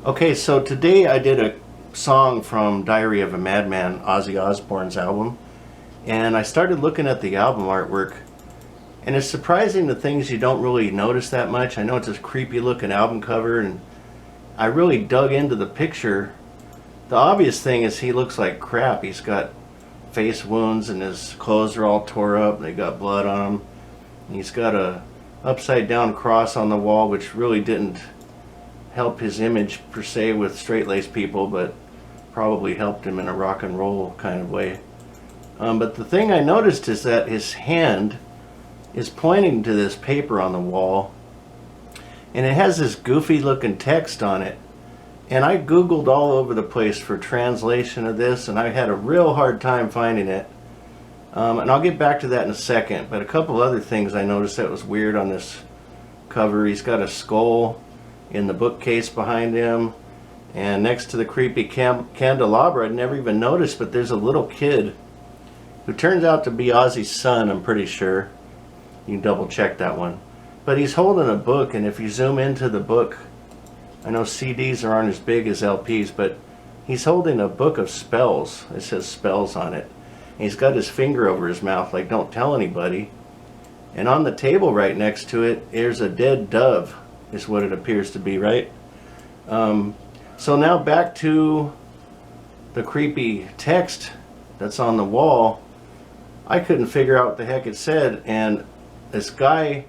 Okay, so today I did a song from Diary of a Madman, Ozzy Osbourne's album, and I started looking at the album artwork, and it's surprising the things you don't really notice that much. I know it's a creepy looking album cover, and I really dug into the picture. The obvious thing is he looks like crap. He's got face wounds and his clothes are all tore up. They got blood on him. And he's got a upside down cross on the wall, which really didn't help his image per se with straight-laced people, but probably helped him in a rock and roll kind of way. But the thing I noticed is that his hand is pointing to this paper on the wall, and it has this goofy looking text on it. And I googled all over the place for translation of this, and I had a real hard time finding it. And I'll get back to that in a second, but a couple other things I noticed that was weird on this cover. He's got a skull in the bookcase behind him, and next to the creepy candelabra, I'd never even noticed, but there's a little kid who turns out to be Ozzy's son, I'm pretty sure. You can double check that one. But he's holding a book, and if you zoom into the book, I know CDs aren't as big as LPs, but he's holding a book of spells. It says spells on it. And he's got his finger over his mouth like, don't tell anybody. And on the table right next to it, there's a dead dove, is what it appears to be, right? So now back to the creepy text that's on the wall. I couldn't figure out what the heck it said, and this guy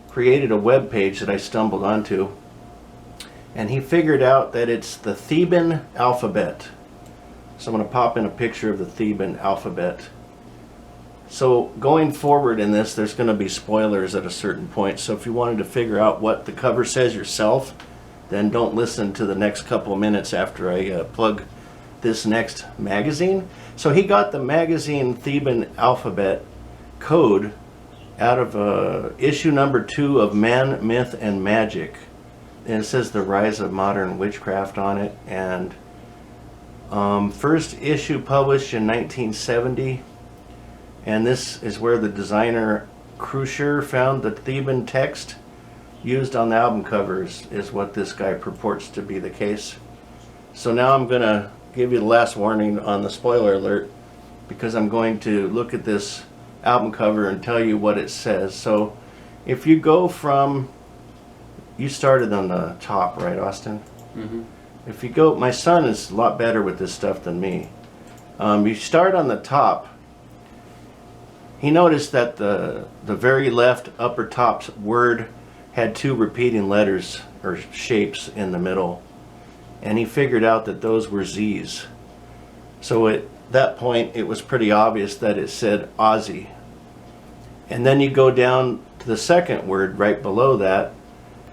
created a web page that I stumbled onto, and he figured out that it's the Theban alphabet. So I'm going to pop in a picture of the Theban alphabet. So going forward in this, there's going to be spoilers at a certain point. So if you wanted to figure out what the cover says yourself, then don't listen to the next couple of minutes after I plug this next magazine. So he got the magazine Theban alphabet code out of issue number 2 of Man, Myth, and Magic. And it says the rise of modern witchcraft on it. And first issue published in 1970. And this is where the designer Krusher found the Theban text used on the album covers, is what this guy purports to be the case. So now I'm going to give you the last warning on the spoiler alert, because I'm going to look at this album cover and tell you what it says. So if you go from, you started on the top, right, Austin? Mm-hmm. If you go, my son is a lot better with this stuff than me. You start on the top. He noticed that the very left upper top word had 2 repeating letters or shapes in the middle, and he figured out that those were Z's. So at that point it was pretty obvious that it said Ozzy. And then you go down to the second word right below that.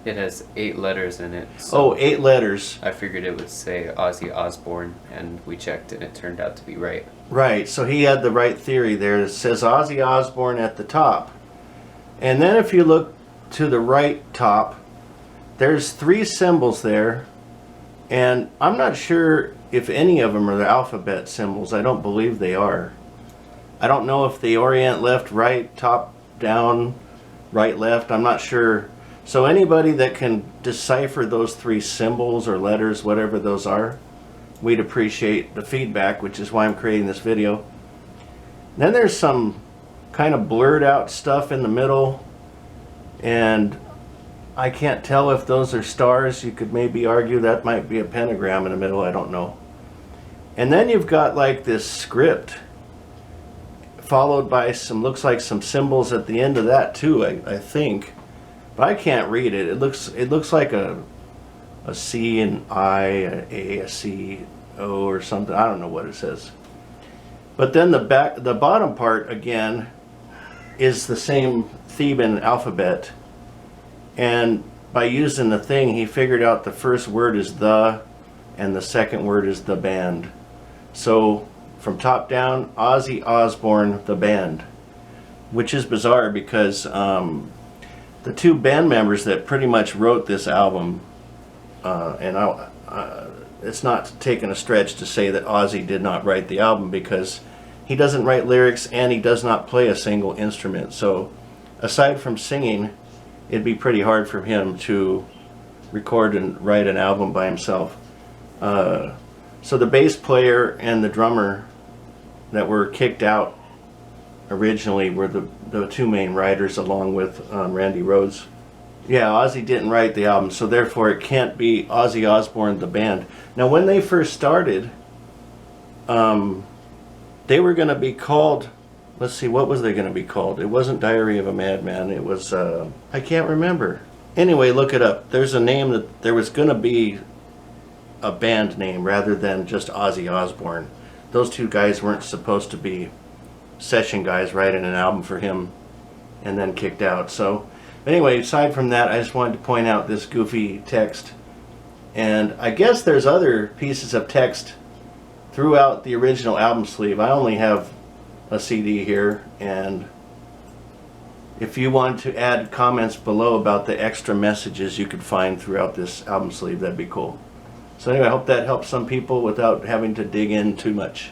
It has 8 letters in it. So Oh, 8 letters. I figured it would say Ozzy Osbourne, and we checked and it turned out to be right. Right, so he had the right theory there. It says Ozzy Osbourne at the top. And then if you look to the right top, there's 3 symbols there. And I'm not sure if any of them are the alphabet symbols. I don't believe they are. I don't know if they orient left, right, top, down, right, left. I'm not sure. So anybody that can decipher those 3 symbols or letters, whatever those are, we'd appreciate the feedback, which is why I'm creating this video. Then there's some kind of blurred out stuff in the middle, and I can't tell if those are stars. You could maybe argue that might be a pentagram in the middle, I don't know. And then you've got like this script followed by some, looks like some symbols at the end of that too, I think. But I can't read it. It looks like a C, an I, a A, a C, O or something. I don't know what it says. But then the bottom part again is the same Theban alphabet. And by using the thing, he figured out the first word is the, and the second word is the band. So from top down, Ozzy Osbourne, the band. Which is bizarre because the 2 band members that pretty much wrote this album, and it's not taking a stretch to say that Ozzy did not write the album, because he doesn't write lyrics and he does not play a single instrument. So aside from singing, it'd be pretty hard for him to record and write an album by himself. So the bass player and the drummer that were kicked out originally were the two main writers, along with Randy Rhoads. Yeah, Ozzy didn't write the album, so therefore it can't be Ozzy Osbourne the band. Now when they first started, they were going to be called, let's see, what was they going to be called? It wasn't Diary of a Madman, it was, I can't remember. Anyway, look it up. There's a name that there was going to be a band name rather than just Ozzy Osbourne. Those two guys weren't supposed to be session guys writing an album for him and then kicked out. So anyway, aside from that, I just wanted to point out this goofy text. And I guess there's other pieces of text throughout the original album sleeve. I only have a CD here, and if you want to add comments below about the extra messages you could find throughout this album sleeve, that'd be cool. So anyway, I hope that helps some people without having to dig in too much.